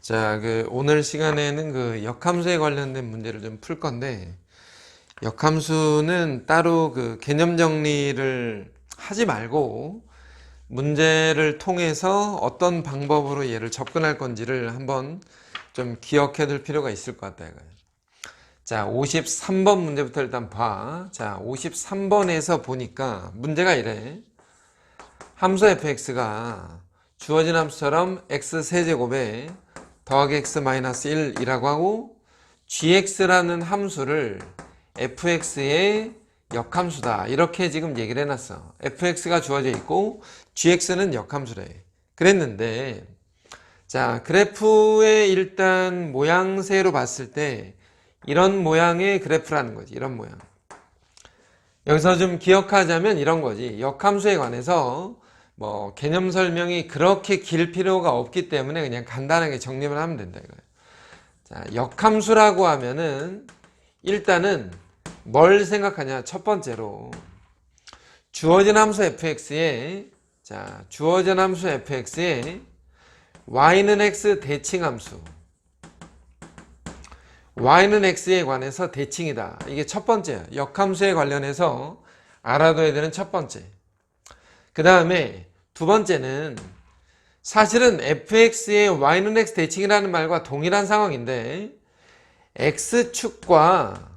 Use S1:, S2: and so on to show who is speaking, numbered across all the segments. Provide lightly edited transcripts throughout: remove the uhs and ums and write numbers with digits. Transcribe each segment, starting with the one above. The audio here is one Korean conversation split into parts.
S1: 자, 오늘 시간에는 역함수에 관련된 문제를 좀 풀 건데, 역함수는 따로 개념 정리를 하지 말고, 문제를 통해서 어떤 방법으로 얘를 접근할 건지를 한번 좀 기억해 둘 필요가 있을 것 같다, 이거예요. 자, 53번 문제부터 일단 봐. 자, 53번에서 보니까 문제가 이래. 함수 fx가 주어진 함수처럼 x 세제곱에 더하기 x 마이너스 1이라고 하고 gx라는 함수를 fx의 역함수다 이렇게 지금 얘기를 해놨어. fx가 주어져 있고 gx는 역함수래. 그랬는데 자, 그래프의 일단 모양새로 봤을 때 이런 모양의 그래프라는 거지. 이런 모양. 여기서 좀 기억하자면 이런 거지. 역함수에 관해서 개념 설명이 그렇게 길 필요가 없기 때문에 그냥 간단하게 정리만 하면 된다 이거예요. 자, 역함수라고 하면은 일단은 뭘 생각하냐? 첫 번째로 주어진 함수 fx에 주어진 함수 fx에 y는 x 대칭함수 y는 x에 관해서 대칭이다. 이게 첫 번째야. 역함수에 관련해서 알아둬야 되는 첫 번째. 그 다음에 두 번째는 사실은 fx의 y는 x 대칭이라는 말과 동일한 상황인데 x축과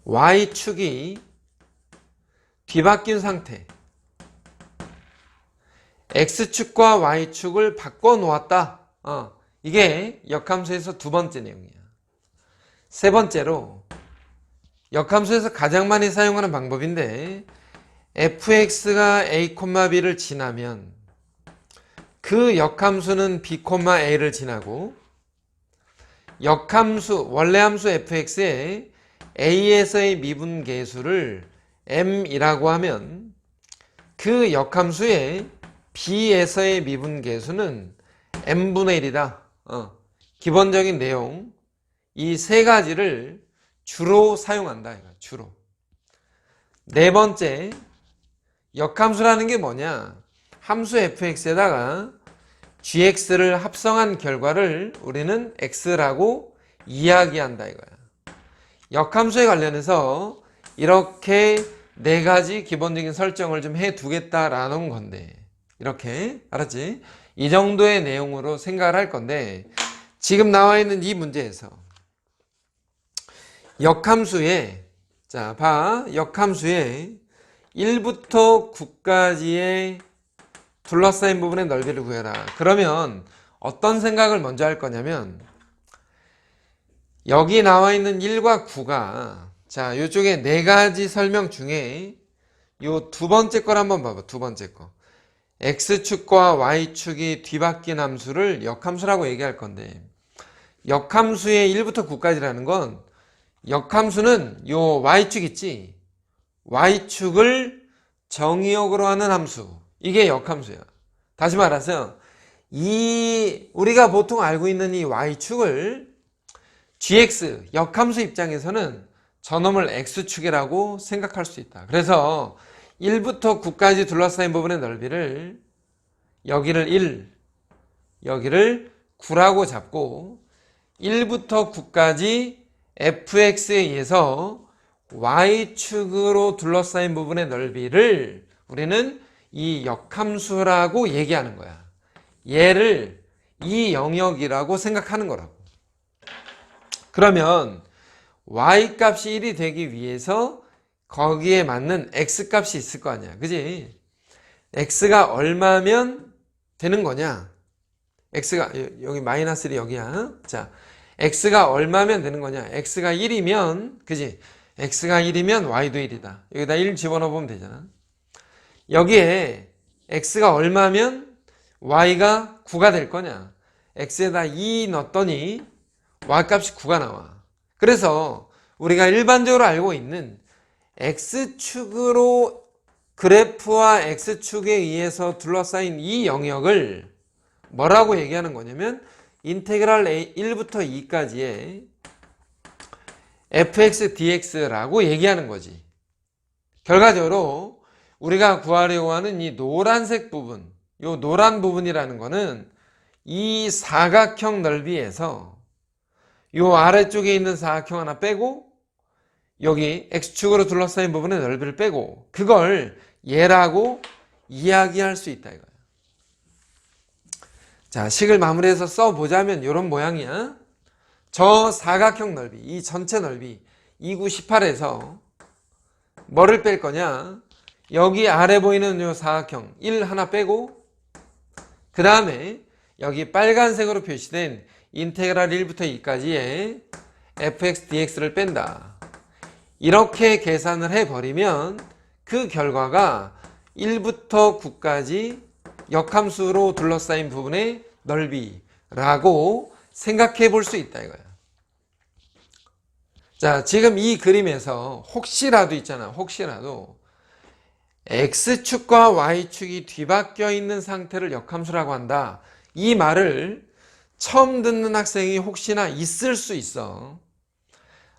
S1: y축이 뒤바뀐 상태, x축과 y축을 바꿔 놓았다. 이게 역함수에서 두 번째 내용이야. 세 번째로 역함수에서 가장 많이 사용하는 방법인데 fx가 a, b를 지나면 그 역함수는 b, a를 지나고 역함수, 원래 함수 fx에 a에서의 미분계수를 m이라고 하면 그 역함수의 b에서의 미분계수는 m분의 1이다. 기본적인 내용 이 세 가지를 주로 사용한다. 주로. 네 번째, 역함수라는 게 뭐냐? 함수 fx에다가 gx를 합성한 결과를 우리는 x라고 이야기한다 이거야. 역함수에 관련해서 이렇게 네 가지 기본적인 설정을 좀 해두겠다라는 건데 이렇게 알았지? 이 정도의 내용으로 생각을 할 건데 지금 나와 있는 이 문제에서 역함수에 역함수에 1부터 9까지의 둘러싸인 부분의 넓이를 구해라. 그러면 어떤 생각을 먼저 할 거냐면 여기 나와 있는 1과 9가 이쪽에 네 가지 설명 중에 요 두 번째 걸 한번 봐봐. 두 번째 거. x축과 y축이 뒤바뀐 함수를 역함수라고 얘기할 건데 역함수의 1부터 9까지라는 건 역함수는 요 y축 있지? y축을 정의역으로 하는 함수. 이게 역함수야. 다시 말해서 우리가 보통 알고 있는 이 y축을 gx, 역함수 입장에서는 저놈을 x축이라고 생각할 수 있다. 그래서 1부터 9까지 둘러싸인 부분의 넓이를 여기를 1, 여기를 9라고 잡고 1부터 9까지 fx에 의해서 y축으로 둘러싸인 부분의 넓이를 우리는 이 역함수라고 얘기하는 거야. 얘를 이 영역이라고 생각하는 거라고. 그러면 y값이 1이 되기 위해서 거기에 맞는 x값이 있을 거 아니야. 그지? x가 얼마면 되는 거냐? x가 여기 마이너스 1이 여기야. 자, x가 얼마면 되는 거냐? x가 1이면 그지? x가 1이면 y도 1이다. 여기다 1 집어넣어 보면 되잖아. 여기에 x가 얼마면 y가 9가 될 거냐? x에다 2 넣었더니 y값이 9가 나와. 그래서 우리가 일반적으로 알고 있는 x축으로 그래프와 x축에 의해서 둘러싸인 이 영역을 뭐라고 얘기하는 거냐면 인테그랄 1부터 2까지의 fx dx라고 얘기하는 거지. 결과적으로 우리가 구하려고 하는 이 노란색 부분, 이 노란 부분이라는 거는 이 사각형 넓이에서 요 아래쪽에 있는 사각형 하나 빼고 여기 X축으로 둘러싸인 부분의 넓이를 빼고 그걸 얘라고 이야기할 수 있다 이거야. 자, 식을 마무리해서 써보자면 이런 모양이야. 저 사각형 넓이, 이 전체 넓이 2918에서 뭐를 뺄 거냐? 여기 아래 보이는 요 사각형 1 하나 빼고 그 다음에 여기 빨간색으로 표시된 인테그랄 1부터 2까지의 fx dx를 뺀다. 이렇게 계산을 해버리면 그 결과가 1부터 9까지 역함수로 둘러싸인 부분의 넓이라고 생각해 볼 수 있다 이거야. 자, 지금 이 그림에서 혹시라도 있잖아. 혹시라도 X축과 Y축이 뒤바뀌어 있는 상태를 역함수라고 한다. 이 말을 처음 듣는 학생이 혹시나 있을 수 있어.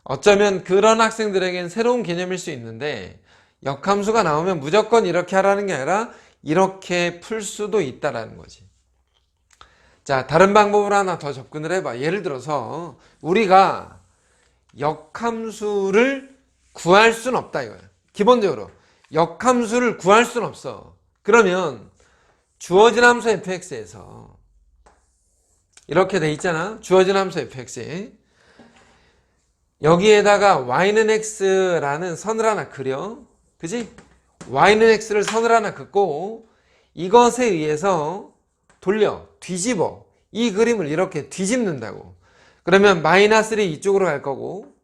S1: 어쩌면 그런 학생들에겐 새로운 개념일 수 있는데 역함수가 나오면 무조건 이렇게 하라는 게 아니라 이렇게 풀 수도 있다라는 거지. 자, 다른 방법으로 하나 더 접근을 해봐. 예를 들어서 우리가 역함수를 구할 수는 없다 이거야. 기본적으로 역함수를 구할 수는 없어. 그러면 주어진 함수 fx에서 이렇게 돼 있잖아. 주어진 함수 fx에 여기에다가 y는 x라는 선을 하나 그려. 그지? y는 x를 선을 하나 긋고 이것에 의해서 돌려, 뒤집어. 이 그림을 이렇게 뒤집는다고. 그러면 마이너스 1이 이쪽으로 갈 거고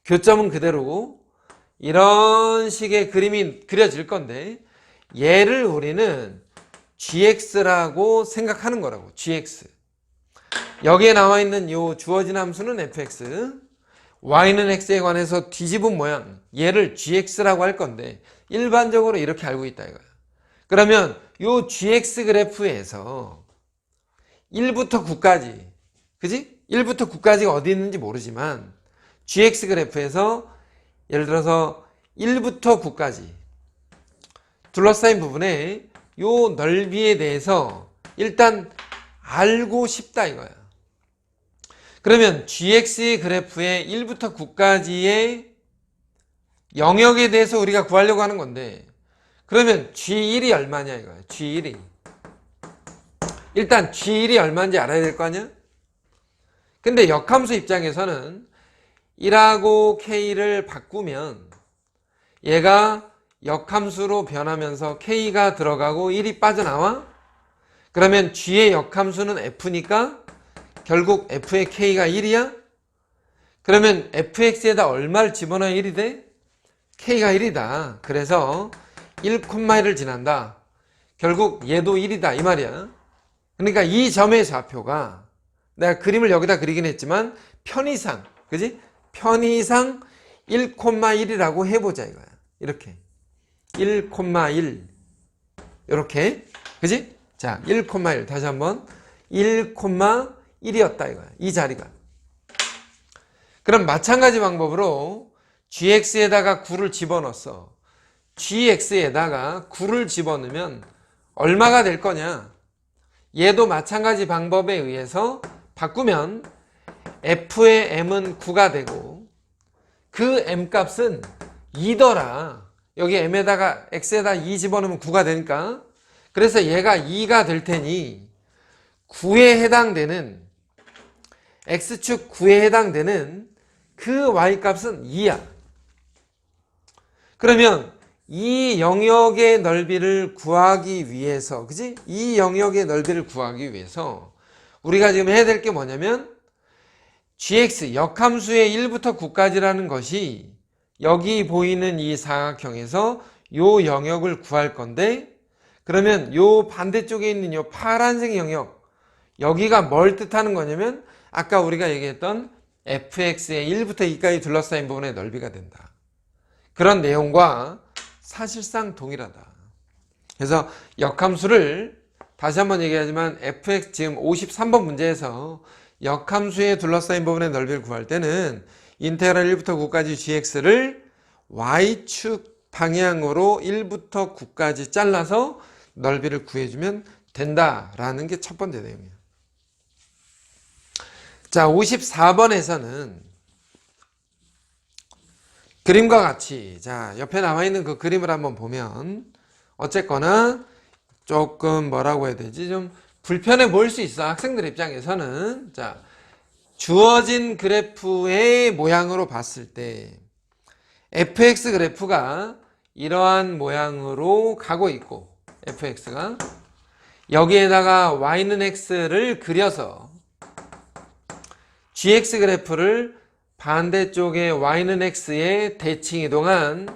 S1: 교점은 그대로고 이런 식의 그림이 그려질 건데 얘를 우리는 gx라고 생각하는 거라고. gx. 여기에 나와 있는 요 주어진 함수는 fx, y는 x에 관해서 뒤집은 모양, 얘를 gx라고 할 건데 일반적으로 이렇게 알고 있다 이거야. 그러면 요 gx 그래프에서 1부터 9까지, 그지? 1부터 9까지가 어디 있는지 모르지만 gx 그래프에서 예를 들어서 1부터 9까지 둘러싸인 부분에 요 넓이에 대해서 일단 알고 싶다 이거야. 그러면 gx 그래프의 1부터 9까지의 영역에 대해서 우리가 구하려고 하는 건데 그러면 g1이 얼마냐 이거야. g1이 일단 g1이 얼마인지 알아야 될 거 아니야? 근데 역함수 입장에서는 1하고 k를 바꾸면 얘가 역함수로 변하면서 k가 들어가고 1이 빠져나와? 그러면 g의 역함수는 f니까 결국 f의 k가 1이야? 그러면 fx에다 얼마를 집어넣어야 1이 돼? k가 1이다. 그래서 1,1을 지난다. 결국 얘도 1이다 이 말이야. 그러니까 이 점의 좌표가 내가 그림을 여기다 그리긴 했지만 편의상, 그지? 편의상 1,1이라고 해보자 이거야. 이렇게 1,1 이렇게, 그지? 자, 1,1 다시 한번 1,1이었다 이거야. 이 자리가. 그럼 마찬가지 방법으로 gx에다가 9를 집어넣었어. gx에다가 9를 집어넣으면 얼마가 될 거냐? 얘도 마찬가지 방법에 의해서 바꾸면 f의 m은 9가 되고 그 m 값은 2더라. 여기 m에다가 x에다 2 집어넣으면 9가 되니까 그래서 얘가 2가 될 테니 9에 해당되는 x축 9에 해당되는 그 y-값은 2야. 그러면 이 영역의 넓이를 구하기 위해서, 그지? 이 영역의 넓이를 구하기 위해서 우리가 지금 해야 될 게 뭐냐면 gx 역함수의 1부터 9까지라는 것이 여기 보이는 이 사각형에서 요 영역을 구할 건데 그러면 요 반대쪽에 있는 요 파란색 영역 여기가 뭘 뜻하는 거냐면 아까 우리가 얘기했던 fx의 1부터 2까지 둘러싸인 부분의 넓이가 된다. 그런 내용과 사실상 동일하다. 그래서 역함수를 다시 한번 얘기하지만 fx 지금 53번 문제에서 역함수에 둘러싸인 부분의 넓이를 구할 때는 인테그랄 1부터 9까지 gx를 y축 방향으로 1부터 9까지 잘라서 넓이를 구해주면 된다라는 게 첫 번째 내용이에요. 자, 54번에서는 그림과 같이, 자, 옆에 나와있는 그 그림을 한번 보면, 어쨌거나, 조금 뭐라고 해야 되지? 좀 불편해 보일 수 있어. 학생들 입장에서는. 자, 주어진 그래프의 모양으로 봤을 때, fx 그래프가 이러한 모양으로 가고 있고, fx가. 여기에다가 y는 x를 그려서, gx 그래프를 반대쪽에 y는 x에 대칭 이동한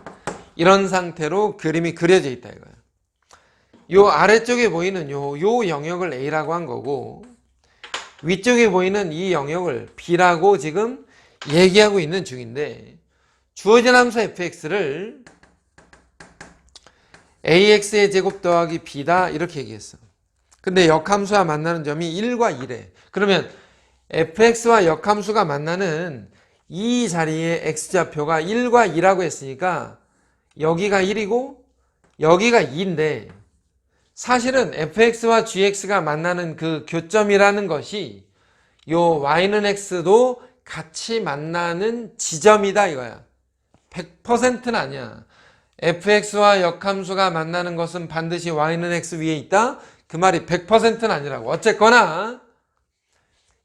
S1: 이런 상태로 그림이 그려져 있다 이거야. 요 아래쪽에 보이는 요 영역을 A라고 한 거고, 위쪽에 보이는 이 영역을 B라고 지금 얘기하고 있는 중인데, 주어진 함수 fx를 ax의 제곱 더하기 b다 이렇게 얘기했어. 근데 역함수와 만나는 점이 1과 1에, 그러면 fx와 역함수가 만나는 이 자리에 x좌표가 1과 2라고 했으니까 여기가 1이고 여기가 2인데, 사실은 fx와 gx가 만나는 그 교점이라는 것이 요 y는 x도 같이 만나는 지점이다 이거야. 100%는 아니야. fx와 역함수가 만나는 것은 반드시 y는 x 위에 있다? 그 말이 100%는 아니라고. 어쨌거나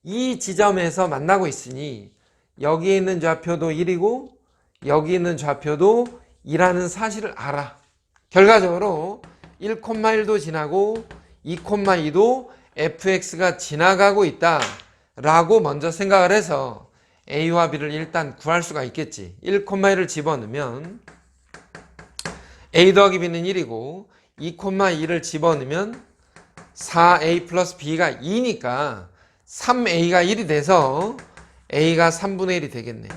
S1: 이 지점에서 만나고 있으니 여기 있는 좌표도 1이고 여기 있는 좌표도 2라는 사실을 알아. 결과적으로 1,1도 지나고 2,2도 fx가 지나가고 있다 라고 먼저 생각을 해서 a와 b를 일단 구할 수가 있겠지. 1,1을 집어넣으면 a 더하기 b는 1이고 2,2를 집어넣으면 4a 플러스 b가 2니까 3a가 1이 돼서 a가 3분의 1이 되겠네.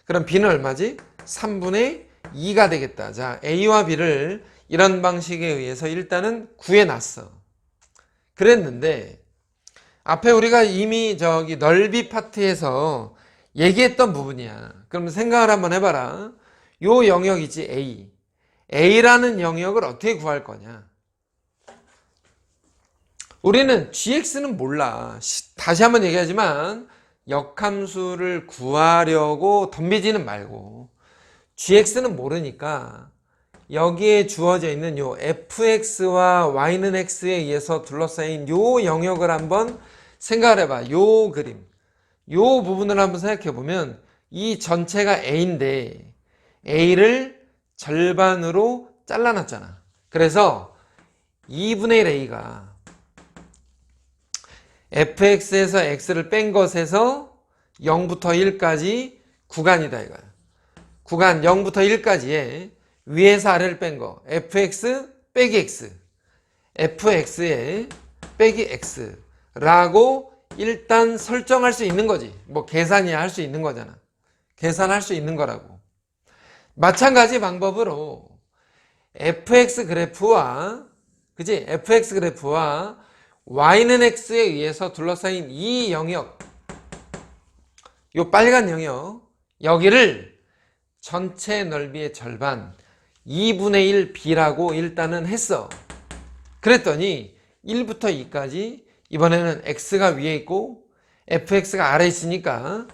S1: 그럼 b는 얼마지? 3분의 2가 되겠다. 자, a와 b를 이런 방식에 의해서 일단은 구해놨어. 그랬는데 앞에 우리가 이미 저기 넓이 파트에서 얘기했던 부분이야. 그럼 생각을 한번 해봐라. 요 영역이지 A. A라는 영역을 어떻게 구할 거냐? 우리는 gx는 몰라. 다시 한번 얘기하지만 역함수를 구하려고 덤비지는 말고, gx는 모르니까 여기에 주어져 있는 요 fx와 y는 x에 의해서 둘러싸인 요 영역을 한번 생각을 해봐. 요 그림, 요 부분을 한번 생각해 보면 이 전체가 a인데 a를 절반으로 잘라놨잖아. 그래서 2분의 1 a가 fx에서 x를 뺀 것에서 0부터 1까지 구간이다 이거야. 구간 0부터 1까지에 위에서 아래를 뺀 거 fx 빼기 x, fx에 빼기 x라고 일단 설정할 수 있는 거지. 뭐 계산이야 할 수 있는 거잖아. 계산할 수 있는 거라고. 마찬가지 방법으로 fx 그래프와, 그지? fx 그래프와 y는 x에 의해서 둘러싸인 이 영역, 요 빨간 영역, 여기를 전체 넓이의 절반 2분의 1 b라고 일단은 했어. 그랬더니 1부터 2까지 이번에는 x가 위에 있고 fx가 아래에 있으니까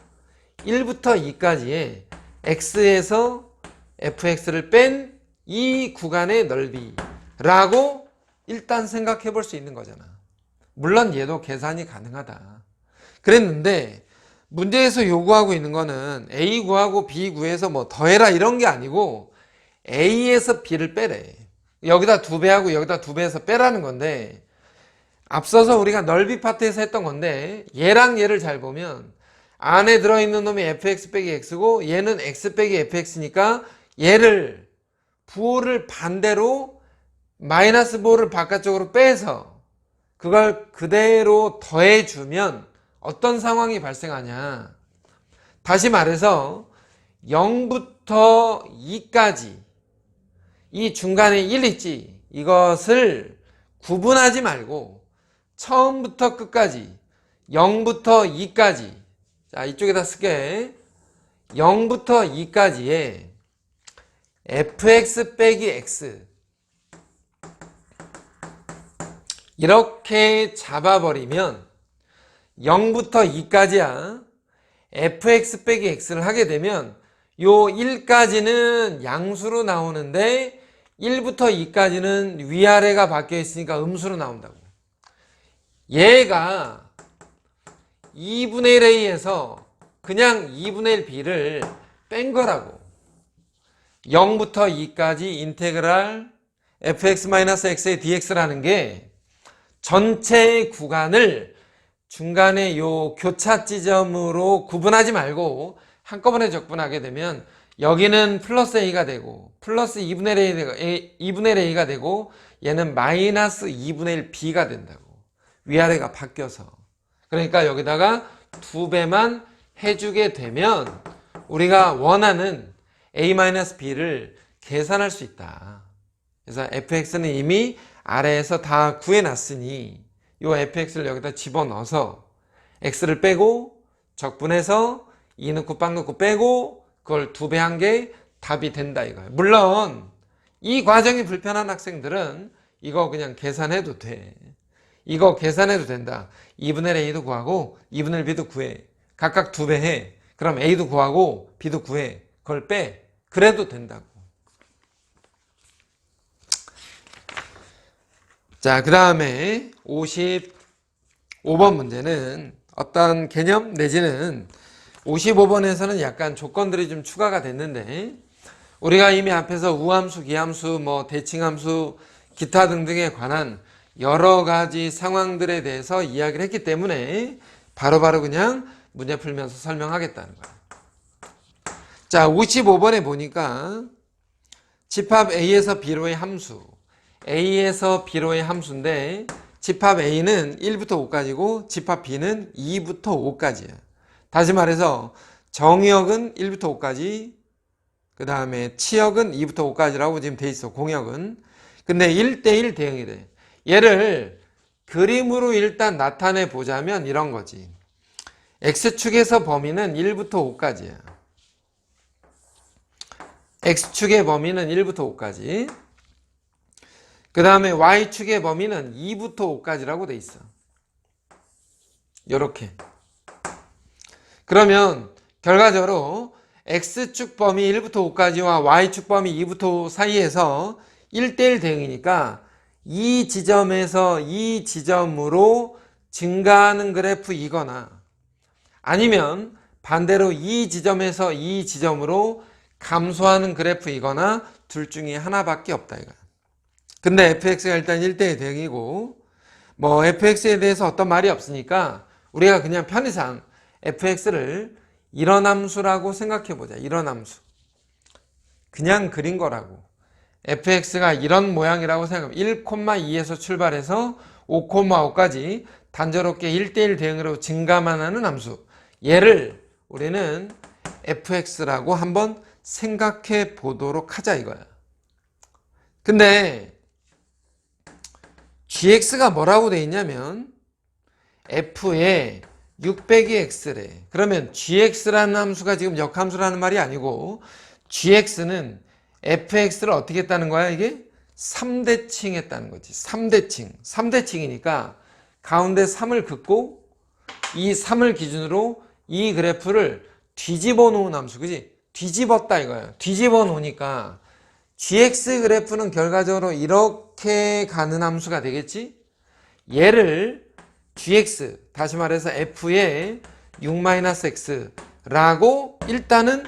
S1: 1부터 2까지의 x에서 fx를 뺀 이 구간의 넓이라고 일단 생각해 볼 수 있는 거잖아. 물론 얘도 계산이 가능하다. 그랬는데 문제에서 요구하고 있는 거는 A 구하고 B 구해서 뭐 더해라 이런 게 아니고 A에서 B를 빼래. 여기다 2배하고 여기다 2배해서 빼라는 건데, 앞서서 우리가 넓이 파트에서 했던 건데 얘랑 얘를 잘 보면 안에 들어있는 놈이 fx 빼기 x고 얘는 x 빼기 fx니까 얘를 부호를 반대로 마이너스 부호를 바깥쪽으로 빼서 그걸 그대로 더해주면 어떤 상황이 발생하냐. 다시 말해서 0부터 2까지 이 중간에 1 있지, 이것을 구분하지 말고 처음부터 끝까지 0부터 2까지, 자 이쪽에다 쓸게. 0부터 2까지의 fx 빼기 x 이렇게 잡아버리면 0부터 2까지야. fx 빼기 x를 하게 되면 요 1까지는 양수로 나오는데 1부터 2까지는 위아래가 바뀌어 있으니까 음수로 나온다고. 얘가 2분의 1a에서 그냥 2분의 1b를 뺀 거라고. 0부터 2까지 인테그랄 fx-x의 dx라는 게 전체 구간을 중간에 요 교차 지점으로 구분하지 말고 한꺼번에 적분하게 되면 여기는 플러스 a가 되고 플러스 2분의 1 a가 되고 얘는 마이너스 2분의 1 b가 된다고. 위아래가 바뀌어서. 그러니까 여기다가 2배만 해주게 되면 우리가 원하는 a-b를 계산할 수 있다. 그래서 fx는 이미 아래에서 다 구해놨으니 이 fx를 여기다 집어넣어서 x를 빼고 적분해서 2 넣고 빵 넣고 빼고 그걸 2배 한 게 답이 된다 이거예요. 물론 이 과정이 불편한 학생들은 이거 그냥 계산해도 돼. 이거 계산해도 된다. 2분의 1 a도 구하고 2분의 1 b도 구해. 각각 2배 해. 그럼 a도 구하고 b도 구해. 그걸 빼. 그래도 된다고. 자, 그 다음에 55번 문제는 어떤 개념 내지는 55번에서는 약간 조건들이 좀 추가가 됐는데 우리가 이미 앞에서 우함수, 기함수, 뭐 대칭함수, 기타 등등에 관한 여러 가지 상황들에 대해서 이야기를 했기 때문에 바로바로 그냥 문제 풀면서 설명하겠다는 거예요. 자, 55번에 보니까 집합 A에서 B로의 함수, A에서 B로의 함수인데 집합 A는 1부터 5까지고 집합 B는 2부터 5까지야. 다시 말해서 정역은 1부터 5까지, 그 다음에 치역은 2부터 5까지라고 지금 돼 있어, 공역은. 근데 1대1 대응이 돼. 얘를 그림으로 일단 나타내 보자면 이런 거지. X축에서 범위는 1부터 5까지야. X축의 범위는 1부터 5까지. 그 다음에 Y축의 범위는 2부터 5까지라고 돼 있어. 요렇게. 그러면 결과적으로 X축 범위 1부터 5까지와 Y축 범위 2부터 5 사이에서 1대1 대응이니까 이 지점에서 이 지점으로 증가하는 그래프이거나 아니면 반대로 이 지점에서 이 지점으로 감소하는 그래프이거나 둘 중에 하나밖에 없다 이거야. 근데 fx가 일단 1대1 대응이고 뭐 fx에 대해서 어떤 말이 없으니까 우리가 그냥 편의상 fx를 이런 함수라고 생각해 보자. 이런 함수. 그냥 그린 거라고. fx가 이런 모양이라고 생각하면 1,2에서 출발해서 5,5까지 단조롭게 1대1 대응으로 증가만 하는 함수. 얘를 우리는 fx라고 한번 생각해 보도록 하자 이거야. 근데 gx가 뭐라고 돼 있냐면 f에 6 빼기 x래. 그러면 gx라는 함수가 지금 역함수라는 말이 아니고 gx는 fx를 어떻게 했다는 거야 이게? 3대칭 했다는 거지. 3대칭. 3대칭이니까 가운데 3을 긋고 이 3을 기준으로 이 그래프를 뒤집어 놓은 함수. 그지? 뒤집었다 이거야. 뒤집어 놓으니까 gx 그래프는 결과적으로 이렇게 가는 함수가 되겠지? 얘를 gx, 다시 말해서 f에 6-x라고 일단은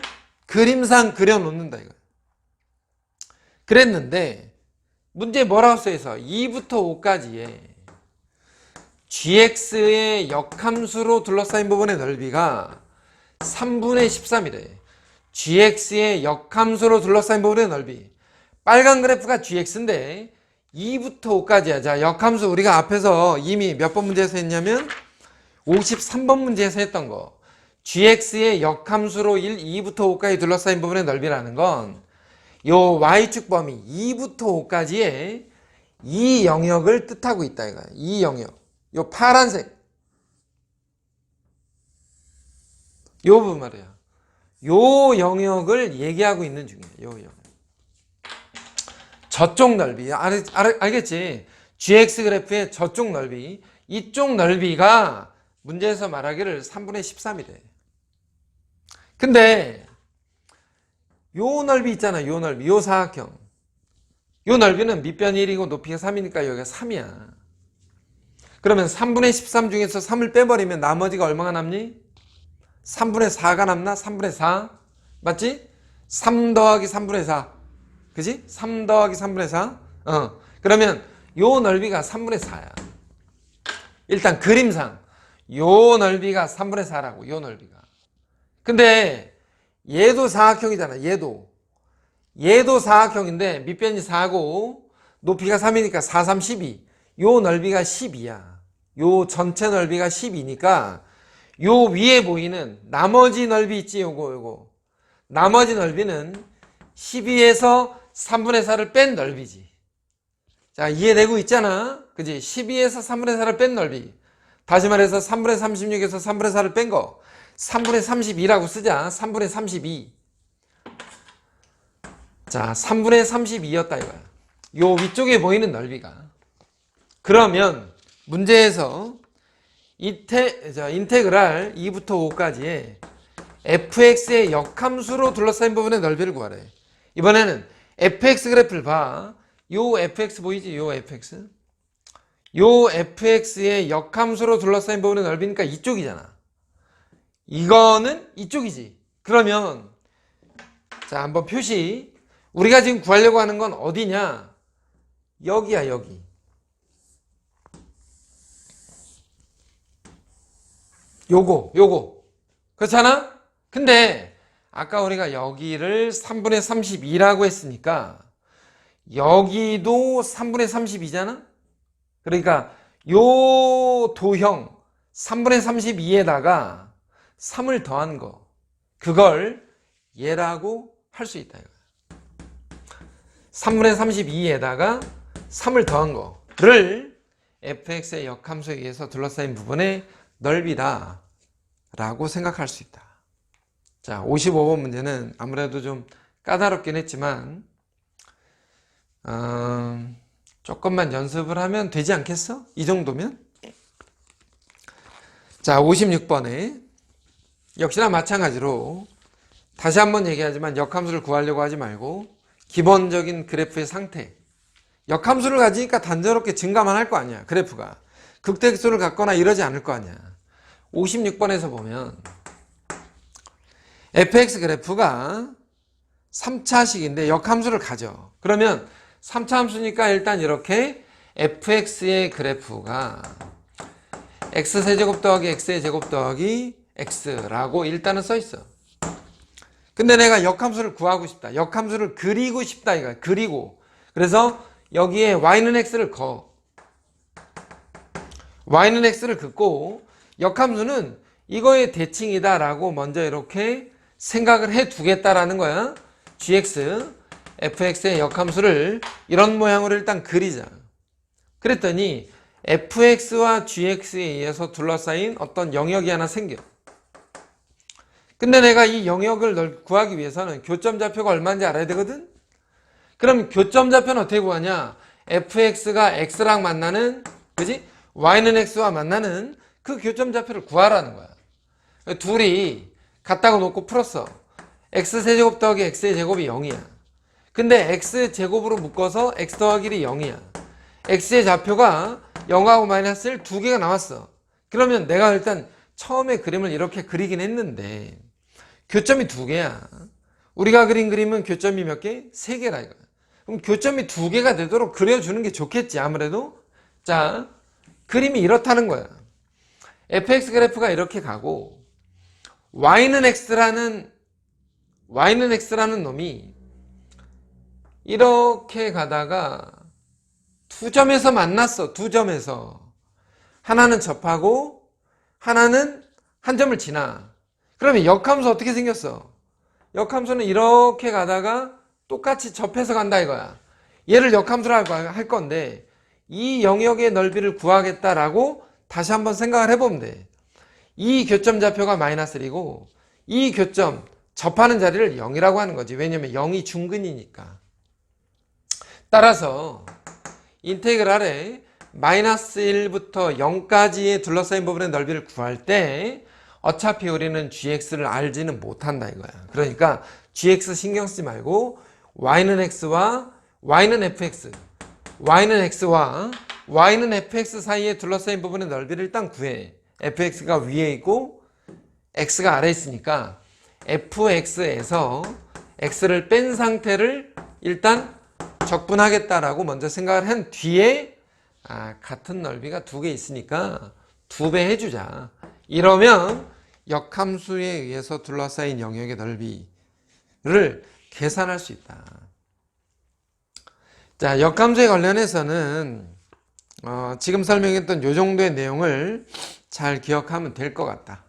S1: 그림상 그려놓는다 이거야. 그랬는데 문제 뭐라고 써있어? 2부터 5까지에 gx의 역함수로 둘러싸인 부분의 넓이가 3분의 13이래. gx의 역함수로 둘러싸인 부분의 넓이. 빨간 그래프가 gx인데 2부터 5까지야. 자, 역함수 우리가 앞에서 이미 몇 번 문제에서 했냐면 53번 문제에서 했던 거. gx의 역함수로 2부터 5까지 둘러싸인 부분의 넓이라는 건 요 y축 범위 2부터 5까지의 이 영역을 뜻하고 있다 이거야. 이 영역. 요 파란색. 요 부분 말이야. 요 영역을 얘기하고 있는 중이야. 요 영역. 저쪽 넓이. 알겠지? gx 그래프의 저쪽 넓이. 이쪽 넓이가 문제에서 말하기를 3분의 13이래. 근데 요 넓이 있잖아. 요 넓이. 요 사각형. 요 넓이는 밑변이 1이고 높이가 3이니까 여기가 3이야. 그러면 3분의 13 중에서 3을 빼버리면 나머지가 얼마가 남니? 3분의 4가 남나? 3분의 4? 맞지? 3 더하기 3분의 4. 그지? 3 더하기 3분의 4? 그러면 요 넓이가 3분의 4야. 일단 그림상 요 넓이가 3분의 4라고. 요 넓이가. 근데 얘도 사각형이잖아. 얘도 사각형인데 밑변이 4고 높이가 3이니까 4, 3, 12. 요 넓이가 12야. 요 전체 넓이가 12니까 요 위에 보이는 나머지 넓이 있지. 요거 나머지 넓이는 12에서 3분의 4를 뺀 넓이지. 자, 이해되고 있잖아. 그지? 12에서 3분의 4를 뺀 넓이. 다시 말해서 3분의 36에서 3분의 4를 뺀 거 3분의 32라고 쓰자. 3분의 32. 자, 3분의 32였다 이거야. 요 위쪽에 보이는 넓이가. 그러면 문제에서 인테그랄 2부터 5까지의 fx의 역함수로 둘러싸인 부분의 넓이를 구하래. 이번에는 fx 그래프를 봐. 요 fx 보이지? 요 fx. 요 fx의 역함수로 둘러싸인 부분의 넓이니까 이쪽이잖아. 이거는 이쪽이지. 그러면 자, 한번 표시. 우리가 지금 구하려고 하는 건 어디냐? 여기야, 여기. 요거. 그렇잖아? 근데 아까 우리가 여기를 3분의 32라고 했으니까 여기도 3분의 32잖아? 그러니까 요 도형 3분의 32에다가 3을 더한 거, 그걸 얘라고 할 수 있다. 3분의 32에다가 3을 더한 거를 fx의 역함수에 의해서 둘러싸인 부분의 넓이다 라고 생각할 수 있다. 자, 55번 문제는 아무래도 좀 까다롭긴 했지만 조금만 연습을 하면 되지 않겠어? 이 정도면? 자, 56번에 역시나 마찬가지로 다시 한번 얘기하지만 역함수를 구하려고 하지 말고 기본적인 그래프의 상태, 역함수를 가지니까 단조롭게 증가만 할 거 아니야. 그래프가 극대수를 갖거나 이러지 않을 거 아니야. 56번에서 보면 fx 그래프가 3차식인데 역함수를 가져. 그러면 3차 함수니까 일단 이렇게 fx의 그래프가 x세제곱 더하기 x의 제곱 더하기 x라고 일단은 써 있어. 근데 내가 역함수를 구하고 싶다. 역함수를 그리고 싶다 이거야. 그리고. 그래서 여기에 y는 x를 거. y는 x를 긋고 역함수는 이거의 대칭이다 라고 먼저 이렇게 생각을 해 두겠다라는 거야. gx, fx의 역함수를 이런 모양으로 일단 그리자. 그랬더니 fx와 gx에 의해서 둘러싸인 어떤 영역이 하나 생겨. 근데 내가 이 영역을 구하기 위해서는 교점 좌표가 얼마인지 알아야 되거든? 그럼 교점 좌표는 어떻게 구하냐? fx가 x랑 만나는, 그지? y는 x와 만나는 그 교점 좌표를 구하라는 거야. 둘이 갖다가 놓고 풀었어. x세제곱 더하기 x의 제곱이 0이야. 근데 x제곱으로 묶어서 x 더하기 1이 0이야. x의 좌표가 0하고 마이너스 1 두 개가 나왔어. 그러면 내가 일단 처음에 그림을 이렇게 그리긴 했는데 교점이 두 개야. 우리가 그린 그림은 교점이 몇 개? 세 개라 이거야. 그럼 교점이 두 개가 되도록 그려주는 게 좋겠지 아무래도. 자, 그림이 이렇다는 거야. fx 그래프가 이렇게 가고 y는 x라는 놈이 이렇게 가다가 두 점에서 만났어. 두 점에서. 하나는 접하고 하나는 한 점을 지나. 그러면 역함수 어떻게 생겼어? 역함수는 이렇게 가다가 똑같이 접해서 간다 이거야. 얘를 역함수로 할 건데 이 영역의 넓이를 구하겠다라고 다시 한번 생각을 해보면 돼. 이 교점 좌표가 마이너스 1이고 이 교점 접하는 자리를 0이라고 하는 거지. 왜냐면 0이 중근이니까. 따라서 인테그랄에 마이너스 1부터 0까지의 둘러싸인 부분의 넓이를 구할 때 어차피 우리는 gx를 알지는 못한다 이거야. 그러니까 gx 신경 쓰지 말고 y는 x와 y는 fx, y는 x와 y는 fx 사이에 둘러싸인 부분의 넓이를 일단 구해. fx가 위에 있고 x가 아래에 있으니까 fx에서 x를 뺀 상태를 일단 적분하겠다라고 먼저 생각을 한 뒤에 같은 넓이가 두 개 있으니까 2배 해주자. 이러면 역함수에 의해서 둘러싸인 영역의 넓이를 계산할 수 있다. 자, 역함수에 관련해서는 지금 설명했던 이 정도의 내용을 잘 기억하면 될 것 같다.